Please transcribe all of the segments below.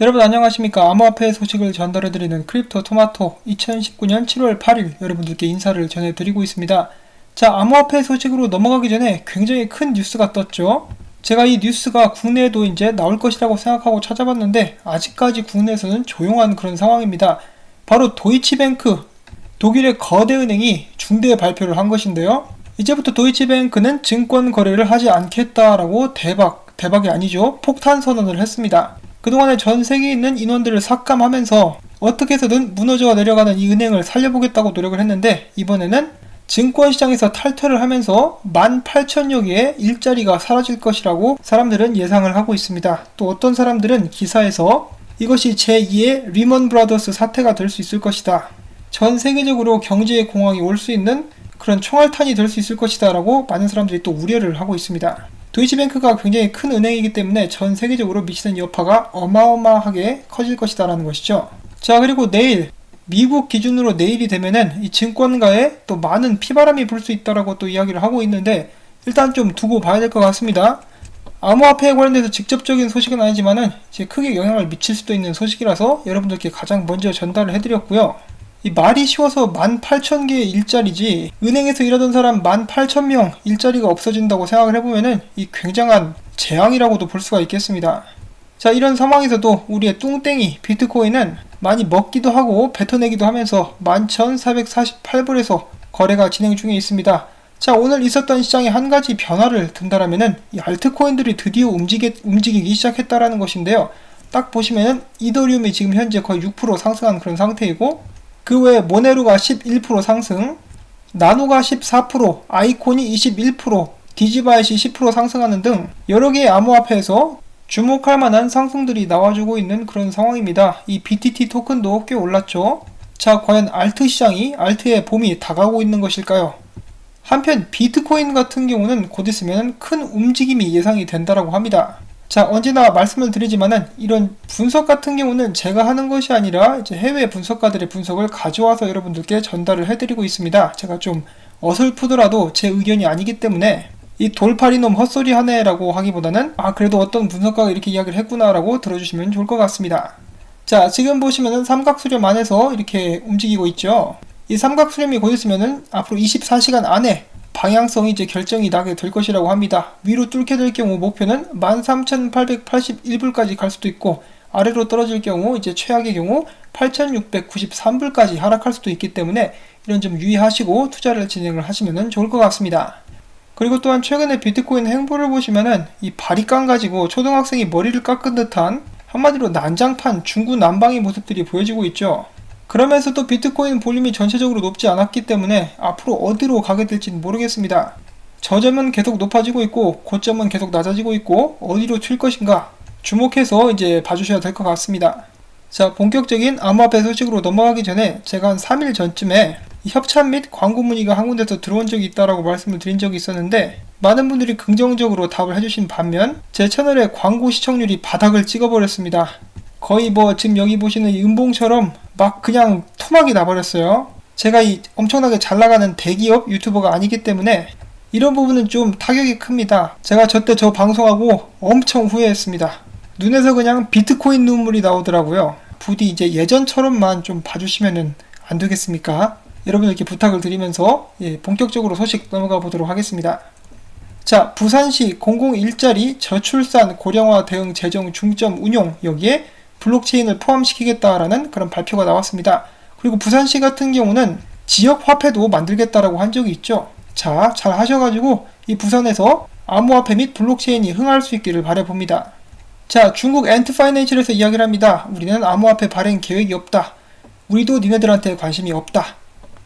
여러분 안녕하십니까. 암호화폐 소식을 전달해드리는 크립토 토마토 2019년 7월 8일 여러분들께 인사를 전해드리고 있습니다. 자, 암호화폐 소식으로 넘어가기 전에 굉장히 큰 뉴스가 떴죠. 제가 이 뉴스가 국내에도 이제 나올 것이라고 생각하고 찾아봤는데 아직까지 국내에서는 조용한 그런 상황입니다. 바로 도이치뱅크, 독일의 거대 은행이 중대 발표를 한 것인데요. 이제부터 도이치뱅크는 증권 거래를 하지 않겠다라고 대박이 아니죠. 폭탄 선언을 했습니다. 그동안에 전 세계에 있는 인원들을 삭감하면서 어떻게 해서든 무너져 내려가는 이 은행을 살려보겠다고 노력을 했는데, 이번에는 증권시장에서 탈퇴를 하면서 18,000여 개의 일자리가 사라질 것이라고 사람들은 예상을 하고 있습니다. 또 어떤 사람들은 기사에서 이것이 제2의 리먼 브라더스 사태가 될 수 있을 것이다, 전 세계적으로 경제의 공황이 올 수 있는 그런 총알탄이 될 수 있을 것이다 라고 많은 사람들이 또 우려를 하고 있습니다. 도이치뱅크가 굉장히 큰 은행이기 때문에 전 세계적으로 미치는 여파가 어마어마하게 커질 것이다 라는 것이죠. 자, 그리고 내일, 미국 기준으로 내일이 되면은 이 증권가에 또 많은 피바람이 불 수 있다라고 또 이야기를 하고 있는데, 일단 좀 두고 봐야 될 것 같습니다. 암호화폐에 관련돼서 직접적인 소식은 아니지만은 이제 크게 영향을 미칠 수도 있는 소식이라서 여러분들께 가장 먼저 전달을 해드렸고요. 이 말이 쉬워서 18,000개의 일자리지, 은행에서 일하던 사람 18,000명 일자리가 없어진다고 생각을 해보면은 이 굉장한 재앙이라고도 볼 수가 있겠습니다. 자, 이런 상황에서도 우리의 뚱땡이 비트코인은 많이 먹기도 하고 뱉어내기도 하면서 11,448불에서 거래가 진행 중에 있습니다. 자, 오늘 있었던 시장에 한 가지 변화를 둔다라면은 이 알트코인들이 드디어 움직이기 시작했다라는 것인데요. 딱 보시면은 이더리움이 지금 현재 거의 6% 상승한 그런 상태이고, 그 외에 모네로가 11% 상승, 나노가 14%, 아이콘이 21%, 디지바이시 10% 상승하는 등 여러 개의 암호화폐에서 주목할 만한 상승들이 나와주고 있는 그런 상황입니다. 이 BTT 토큰도 꽤 올랐죠. 자, 과연 알트 시장이, 알트의 봄이 다가오고 있는 것일까요? 한편 비트코인 같은 경우는 곧 있으면 큰 움직임이 예상이 된다라고 합니다. 자, 언제나 말씀을 드리지만은 이런 분석 같은 경우는 제가 하는 것이 아니라 이제 해외 분석가들의 분석을 가져와서 여러분들께 전달을 해드리고 있습니다. 제가 좀 어설프더라도 제 의견이 아니기 때문에 이 돌팔이놈 헛소리 하네라고 하기보다는 그래도 어떤 분석가가 이렇게 이야기를 했구나라고 들어주시면 좋을 것 같습니다. 자, 지금 보시면은 삼각수렴 안에서 이렇게 움직이고 있죠. 이 삼각수렴이 곧 있으면은 앞으로 24시간 안에 방향성이 이제 결정이 나게 될 것이라고 합니다. 위로 뚫게 될 경우 목표는 13,881불까지 갈 수도 있고, 아래로 떨어질 경우 이제 최악의 경우 8,693불까지 하락할 수도 있기 때문에 이런 점 유의하시고 투자를 진행을 하시면 좋을 것 같습니다. 그리고 또한 최근에 비트코인 행보를 보시면은 이 바리깡 가지고 초등학생이 머리를 깎은 듯한, 한마디로 난장판 중구난방의 모습들이 보여지고 있죠. 그러면서도 비트코인 볼륨이 전체적으로 높지 않았기 때문에 앞으로 어디로 가게 될지는 모르겠습니다. 저점은 계속 높아지고 있고 고점은 계속 낮아지고 있고, 어디로 튈 것인가 주목해서 이제 봐주셔야 될 것 같습니다. 자, 본격적인 암호화폐 소식으로 넘어가기 전에 제가 한 3일 전쯤에 협찬 및 광고 문의가 한 군데서 들어온 적이 있다라고 말씀을 드린 적이 있었는데, 많은 분들이 긍정적으로 답을 해주신 반면 제 채널의 광고 시청률이 바닥을 찍어버렸습니다. 거의 지금 여기 보시는 이 음봉처럼 막 그냥 토막이 나버렸어요. 제가 이 엄청나게 잘 나가는 대기업 유튜버가 아니기 때문에 이런 부분은 좀 타격이 큽니다. 제가 저때 저 방송하고 엄청 후회했습니다. 눈에서 그냥 비트코인 눈물이 나오더라고요. 부디 이제 예전처럼만 좀 봐주시면은 안 되겠습니까? 여러분들께 부탁을 드리면서 본격적으로 소식 넘어가 보도록 하겠습니다. 자, 부산시 공공일자리 저출산 고령화 대응 재정 중점 운용, 여기에 블록체인을 포함시키겠다라는 그런 발표가 나왔습니다. 그리고 부산시 같은 경우는 지역 화폐도 만들겠다라고 한 적이 있죠. 자, 잘 하셔가지고 이 부산에서 암호화폐 및 블록체인이 흥할 수 있기를 바라봅니다. 자, 중국 엔트파이낸셜에서 이야기를 합니다. 우리는 암호화폐 발행 계획이 없다. 우리도 니네들한테 관심이 없다.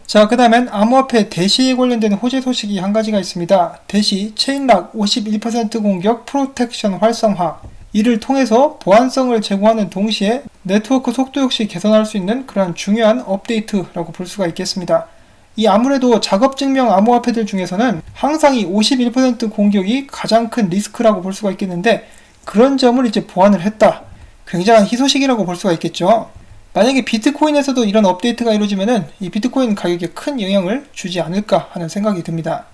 자, 그 다음엔 암호화폐 대시에 관련된 호재 소식이 한 가지가 있습니다. 대시 체인락 51% 공격 프로텍션 활성화. 이를 통해서 보안성을 제공하는 동시에 네트워크 속도 역시 개선할 수 있는 그러한 중요한 업데이트라고 볼 수가 있겠습니다. 이 아무래도 작업증명 암호화폐들 중에서는 항상 이 51% 공격이 가장 큰 리스크라고 볼 수가 있겠는데, 그런 점을 이제 보완을 했다. 굉장한 희소식이라고 볼 수가 있겠죠. 만약에 비트코인에서도 이런 업데이트가 이루어지면은 이 비트코인 가격에 큰 영향을 주지 않을까 하는 생각이 듭니다.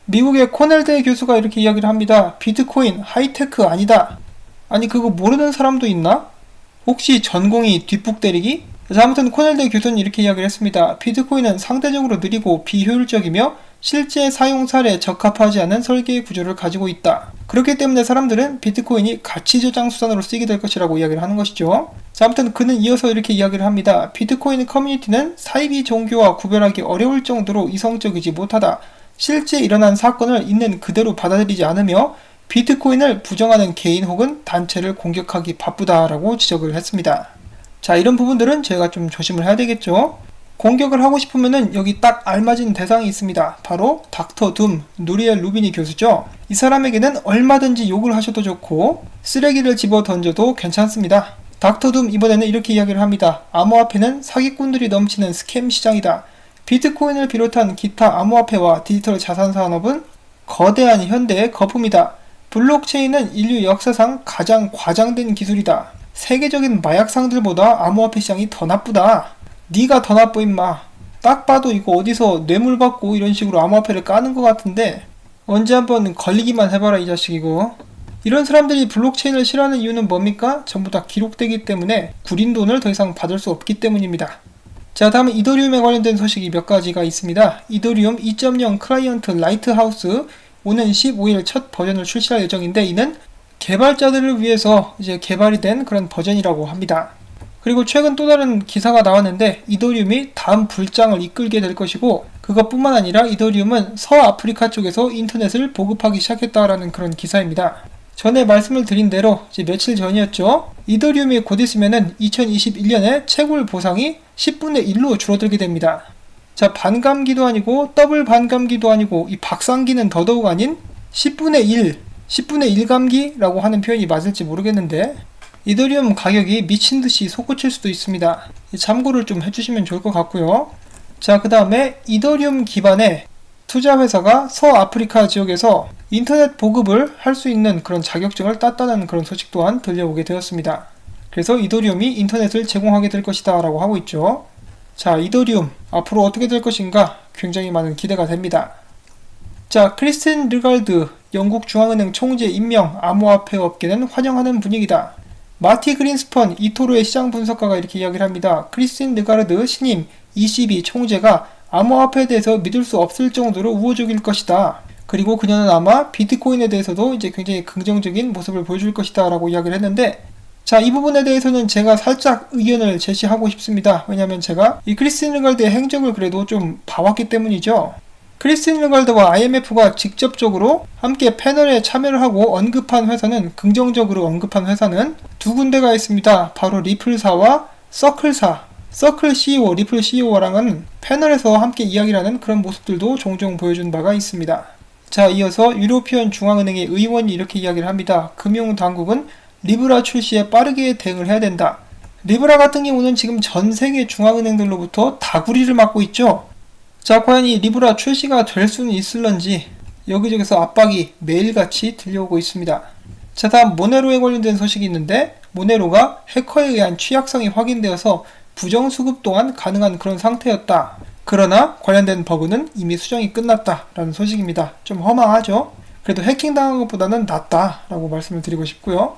미국의 코넬대 교수가 이렇게 이야기를 합니다. 비트코인 하이테크 아니다. 아니, 그거 모르는 사람도 있나? 혹시 전공이 뒷북 때리기? 자, 아무튼 코넬대 교수는 이렇게 이야기를 했습니다. 비트코인은 상대적으로 느리고 비효율적이며 실제 사용 사례에 적합하지 않은 설계 구조를 가지고 있다. 그렇기 때문에 사람들은 비트코인이 가치 저장 수단으로 쓰이게 될 것이라고 이야기를 하는 것이죠. 자, 아무튼 그는 이어서 이렇게 이야기를 합니다. 비트코인 커뮤니티는 사이비 종교와 구별하기 어려울 정도로 이성적이지 못하다. 실제 일어난 사건을 있는 그대로 받아들이지 않으며 비트코인을 부정하는 개인 혹은 단체를 공격하기 바쁘다라고 지적을 했습니다. 자, 이런 부분들은 저희가 좀 조심을 해야 되겠죠. 공격을 하고 싶으면은 여기 딱 알맞은 대상이 있습니다. 바로 닥터 둠, 누리엘 루비니 교수죠. 이 사람에게는 얼마든지 욕을 하셔도 좋고 쓰레기를 집어 던져도 괜찮습니다. 닥터 둠 이번에는 이렇게 이야기를 합니다. 암호화폐는 사기꾼들이 넘치는 스캠 시장이다. 비트코인을 비롯한 기타 암호화폐와 디지털 자산 산업은 거대한 현대의 거품이다. 블록체인은 인류 역사상 가장 과장된 기술이다. 세계적인 마약상들보다 암호화폐 시장이 더 나쁘다. 네가 더 나빠 임마. 딱 봐도 이거 어디서 뇌물 받고 이런 식으로 암호화폐를 까는 것 같은데 언제 한번 걸리기만 해봐라 이 자식 이거. 이런 사람들이 블록체인을 싫어하는 이유는 뭡니까? 전부 다 기록되기 때문에 구린 돈을 더 이상 받을 수 없기 때문입니다. 자, 다음은 이더리움에 관련된 소식이 몇 가지가 있습니다. 이더리움 2.0 클라이언트 라이트하우스 오는 15일 첫 버전을 출시할 예정인데 이는 개발자들을 위해서 이제 개발이 된 그런 버전이라고 합니다. 그리고 최근 또 다른 기사가 나왔는데 이더리움이 다음 불장을 이끌게 될 것이고 그것뿐만 아니라 이더리움은 서아프리카 쪽에서 인터넷을 보급하기 시작했다라는 그런 기사입니다. 전에 말씀을 드린 대로 이제 며칠 전이었죠. 이더리움이 곧 있으면은 2021년에 채굴 보상이 10분의 1로 줄어들게 됩니다. 자, 반감기도 아니고 더블 반감기도 아니고 이 박상기는 더더욱 아닌 10분의 1, 10분의 1감기라고 하는 표현이 맞을지 모르겠는데 이더리움 가격이 미친듯이 솟구칠 수도 있습니다. 참고를 좀 해주시면 좋을 것 같고요. 자, 그 다음에 이더리움 기반의 투자회사가 서아프리카 지역에서 인터넷 보급을 할 수 있는 그런 자격증을 땄다는 그런 소식 또한 들려오게 되었습니다. 그래서 이더리움이 인터넷을 제공하게 될 것이다 라고 하고 있죠. 자, 이더리움 앞으로 어떻게 될 것인가 굉장히 많은 기대가 됩니다. 자, 크리스틴 르갈드 영국 중앙은행 총재 임명 암호화폐 업계는 환영하는 분위기다. 마티 그린스펀 이토르의 시장 분석가가 이렇게 이야기를 합니다. 크리스틴 르가르드 신임 ECB 총재가 암호화폐에 대해서 믿을 수 없을 정도로 우호적일 것이다. 그리고 그녀는 아마 비트코인에 대해서도 이제 굉장히 긍정적인 모습을 보여줄 것이다 라고 이야기를 했는데 자, 이 부분에 대해서는 제가 살짝 의견을 제시하고 싶습니다. 왜냐하면 제가 이 크리스틴 르갈드의 행적을 그래도 좀 봐왔기 때문이죠. 크리스틴 르갈드와 IMF가 직접적으로 함께 패널에 참여를 하고 언급한 회사는 긍정적으로 언급한 회사는 두 군데가 있습니다. 바로 리플사와 서클사. 서클 CEO, 리플 CEO랑은 패널에서 함께 이야기를 하는 그런 모습들도 종종 보여준 바가 있습니다. 자, 이어서 유로피언 중앙은행의 의원이 이렇게 이야기를 합니다. 금융당국은 리브라 출시에 빠르게 대응을 해야 된다. 리브라 같은 경우는 지금 전 세계 중앙은행들로부터 다구리를 맞고 있죠. 자, 과연 이 리브라 출시가 될 수는 있을런지 여기저기서 압박이 매일같이 들려오고 있습니다. 자, 다음 모네로에 관련된 소식이 있는데 모네로가 해커에 의한 취약성이 확인되어서 부정수급 또한 가능한 그런 상태였다. 그러나 관련된 버그는 이미 수정이 끝났다라는 소식입니다. 좀 허망하죠? 그래도 해킹당한 것보다는 낫다라고 말씀을 드리고 싶고요.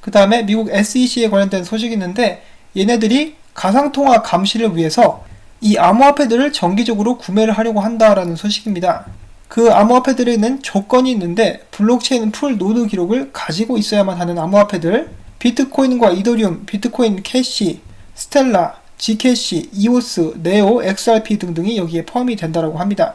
그 다음에 미국 SEC에 관련된 소식이 있는데 얘네들이 가상통화 감시를 위해서 이 암호화폐들을 정기적으로 구매를 하려고 한다라는 소식입니다. 그 암호화폐들에는 조건이 있는데 블록체인 풀 노드 기록을 가지고 있어야만 하는 암호화폐들 비트코인과 이더리움, 비트코인 캐시, 스텔라, 지캐시, 이오스, 네오, XRP 등등이 여기에 포함이 된다고 합니다.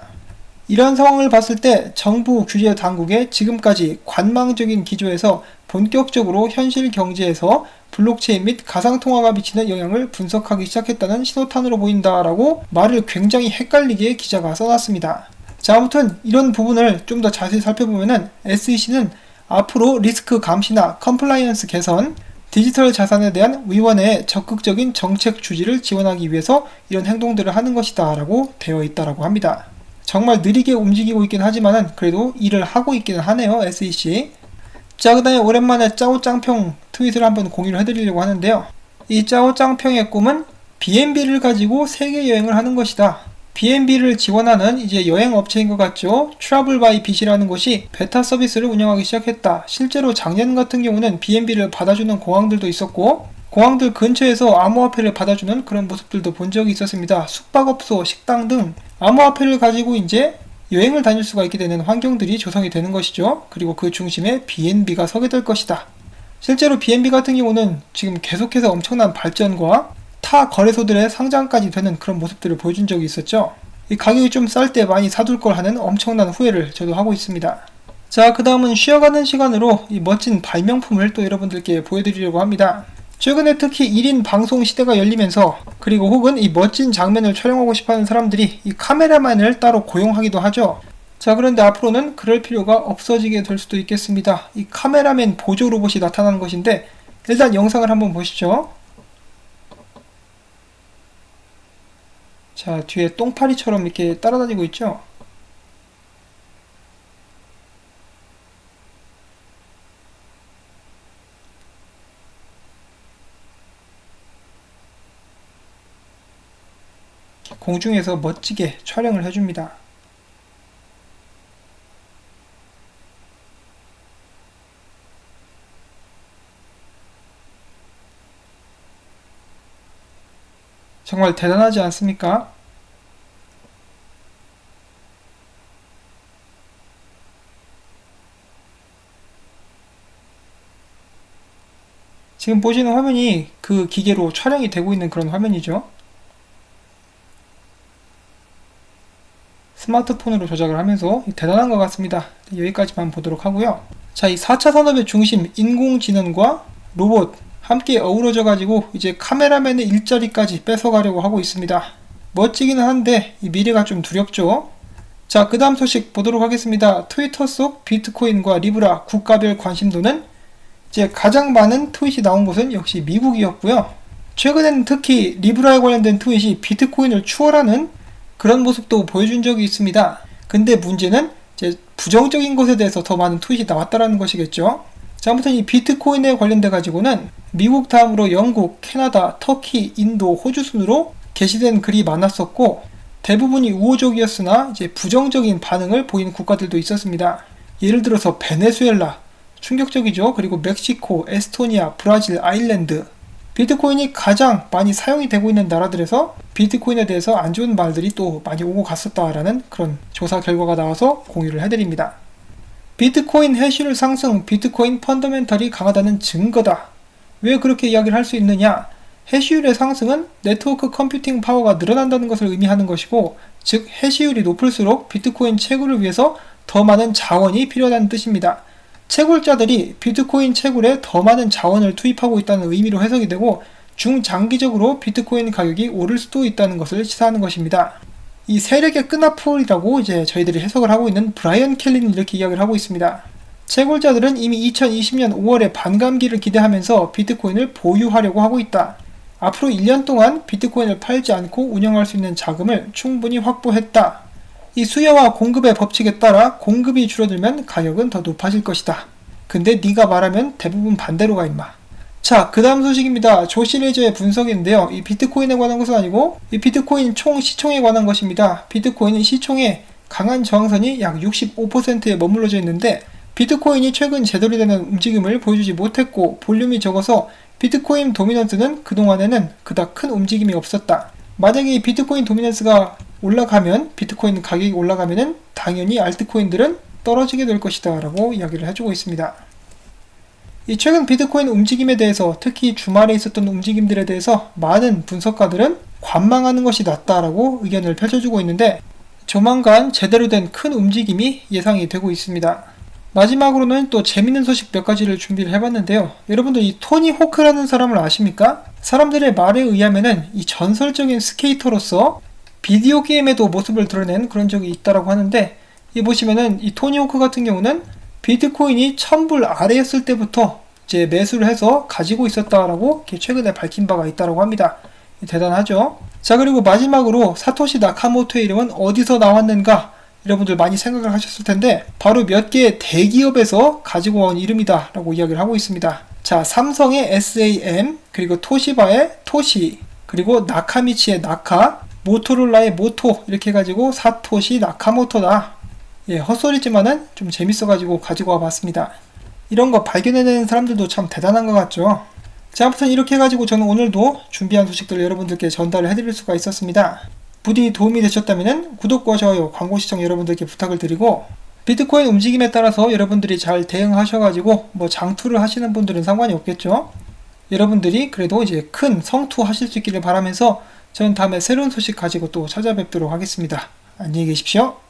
이런 상황을 봤을 때 정부 규제 당국의 지금까지 관망적인 기조에서 본격적으로 현실 경제에서 블록체인 및 가상통화가 미치는 영향을 분석하기 시작했다는 신호탄으로 보인다라고 말을 굉장히 헷갈리게 기자가 써놨습니다. 자, 아무튼 이런 부분을 좀 더 자세히 살펴보면은 SEC는 앞으로 리스크 감시나 컴플라이언스 개선, 디지털 자산에 대한 위원회의 적극적인 정책 주지를 지원하기 위해서 이런 행동들을 하는 것이다 라고 되어 있다고 합니다. 정말 느리게 움직이고 있긴 하지만은 그래도 일을 하고 있기는 하네요, SEC. 자, 그 다음에 오랜만에 짜오짱평 트윗을 한번 공유를 해드리려고 하는데요. 이 짜오짱평의 꿈은 BNB를 가지고 세계 여행을 하는 것이다. BNB를 지원하는 이제 여행 업체인 것 같죠. 트러블 바이 빗이라는 곳이 베타 서비스를 운영하기 시작했다. 실제로 작년 같은 경우는 BNB를 받아주는 공항들도 있었고 공항들 근처에서 암호화폐를 받아주는 그런 모습들도 본 적이 있었습니다. 숙박업소, 식당 등 암호화폐를 가지고 이제 여행을 다닐 수가 있게 되는 환경들이 조성이 되는 것이죠. 그리고 그 중심에 BNB가 서게 될 것이다. 실제로 BNB 같은 경우는 지금 계속해서 엄청난 발전과 타 거래소들의 상장까지 되는 그런 모습들을 보여준 적이 있었죠. 이 가격이 좀 쌀 때 많이 사둘 걸 하는 엄청난 후회를 저도 하고 있습니다. 자, 그 다음은 쉬어가는 시간으로 이 멋진 발명품을 또 여러분들께 보여드리려고 합니다. 최근에 특히 1인 방송 시대가 열리면서, 그리고 혹은 이 멋진 장면을 촬영하고 싶어하는 사람들이 이 카메라만을 따로 고용하기도 하죠. 자, 그런데 앞으로는 그럴 필요가 없어지게 될 수도 있겠습니다. 이 카메라맨 보조 로봇이 나타나는 것인데, 일단 영상을 한번 보시죠. 자, 뒤에 똥파리처럼 이렇게 따라다니고 있죠. 공중에서 멋지게 촬영을 해줍니다. 정말 대단하지 않습니까? 지금 보시는 화면이 그 기계로 촬영이 되고 있는 그런 화면이죠. 스마트폰으로 조작을 하면서 대단한 것 같습니다. 여기까지만 보도록 하고요. 자, 이 4차 산업의 중심 인공지능과 로봇 함께 어우러져 가지고 이제 카메라맨의 일자리까지 뺏어가려고 하고 있습니다. 멋지기는 한데 이 미래가 좀 두렵죠. 자, 그 다음 소식 보도록 하겠습니다. 트위터 속 비트코인과 리브라 국가별 관심도는 이제 가장 많은 트윗이 나온 곳은 역시 미국이었고요. 최근에는 특히 리브라에 관련된 트윗이 비트코인을 추월하는 그런 모습도 보여준 적이 있습니다. 근데 문제는 이제 부정적인 것에 대해서 더 많은 트윗이 나왔다라는 것이겠죠. 자, 아무튼 이 비트코인에 관련돼 가지고는 미국 다음으로 영국, 캐나다, 터키, 인도, 호주 순으로 게시된 글이 많았었고, 대부분이 우호적이었으나 이제 부정적인 반응을 보이는 국가들도 있었습니다. 예를 들어서 베네수엘라, 충격적이죠. 그리고 멕시코, 에스토니아, 브라질, 아일랜드. 비트코인이 가장 많이 사용이 되고 있는 나라들에서 비트코인에 대해서 안 좋은 말들이 또 많이 오고 갔었다라는 그런 조사 결과가 나와서 공유를 해드립니다. 비트코인 해시율 상승, 비트코인 펀더멘털이 강하다는 증거다. 왜 그렇게 이야기를 할 수 있느냐? 해시율의 상승은 네트워크 컴퓨팅 파워가 늘어난다는 것을 의미하는 것이고, 즉 해시율이 높을수록 비트코인 채굴을 위해서 더 많은 자원이 필요하다는 뜻입니다. 채굴자들이 비트코인 채굴에 더 많은 자원을 투입하고 있다는 의미로 해석이 되고, 중장기적으로 비트코인 가격이 오를 수도 있다는 것을 시사하는 것입니다. 이 세력의 끈앞풀이라고 이제 저희들이 해석을 하고 있는 브라이언 켈리는 이렇게 이야기를 하고 있습니다. 채굴자들은 이미 2020년 5월에 반감기를 기대하면서 비트코인을 보유하려고 하고 있다. 앞으로 1년 동안 비트코인을 팔지 않고 운영할 수 있는 자금을 충분히 확보했다. 이 수요와 공급의 법칙에 따라 공급이 줄어들면 가격은 더 높아질 것이다. 근데 네가 말하면 대부분 반대로 가 임마. 자, 그 다음 소식입니다. 조시레저의 분석인데요. 이 비트코인에 관한 것은 아니고 이 비트코인 총 시총에 관한 것입니다. 비트코인은 시총에 강한 저항선이 약 65%에 머물러져 있는데, 비트코인이 최근 제대로 되는 움직임을 보여주지 못했고 볼륨이 적어서 비트코인 도미넌스는 그동안에는 그닥 큰 움직임이 없었다. 만약에 이 비트코인 도미넌스가 올라가면, 비트코인 가격이 올라가면은 당연히 알트코인들은 떨어지게 될 것이다 라고 이야기를 해주고 있습니다. 이 최근 비트코인 움직임에 대해서, 특히 주말에 있었던 움직임들에 대해서 많은 분석가들은 관망하는 것이 낫다라고 의견을 펼쳐주고 있는데, 조만간 제대로 된 큰 움직임이 예상이 되고 있습니다. 마지막으로는 또 재밌는 소식 몇 가지를 준비를 해봤는데요. 여러분들 이 토니 호크라는 사람을 아십니까? 사람들의 말에 의하면은 이 전설적인 스케이터로서 비디오 게임에도 모습을 드러낸 그런 적이 있다라고 하는데, 이 보시면은 이 토니 호크 같은 경우는 비트코인이 1000불 아래였을 때부터 이제 매수를 해서 가지고 있었다라고 최근에 밝힌 바가 있다라고 합니다. 대단하죠? 자, 그리고 마지막으로 사토시 나카모토의 이름은 어디서 나왔는가? 여러분들 많이 생각을 하셨을 텐데, 바로 몇 개의 대기업에서 가지고 온 이름이다 라고 이야기를 하고 있습니다. 자, 삼성의 SAM, 그리고 토시바의 토시, 그리고 나카미치의 나카, 모토로라의 모토, 이렇게 해가지고 사토시 나카모토다. 예, 헛소리지만은 좀 재밌어가지고 가지고 와봤습니다. 이런 거 발견해내는 사람들도 참 대단한 것 같죠? 자, 아무튼 이렇게 해가지고 저는 오늘도 준비한 소식들을 여러분들께 전달을 해드릴 수가 있었습니다. 부디 도움이 되셨다면 구독과 좋아요, 광고 시청 여러분들께 부탁을 드리고, 비트코인 움직임에 따라서 여러분들이 잘 대응하셔가지고 뭐 장투를 하시는 분들은 상관이 없겠죠. 여러분들이 그래도 이제 큰 성투 하실 수 있기를 바라면서 저는 다음에 새로운 소식 가지고 또 찾아뵙도록 하겠습니다. 안녕히 계십시오.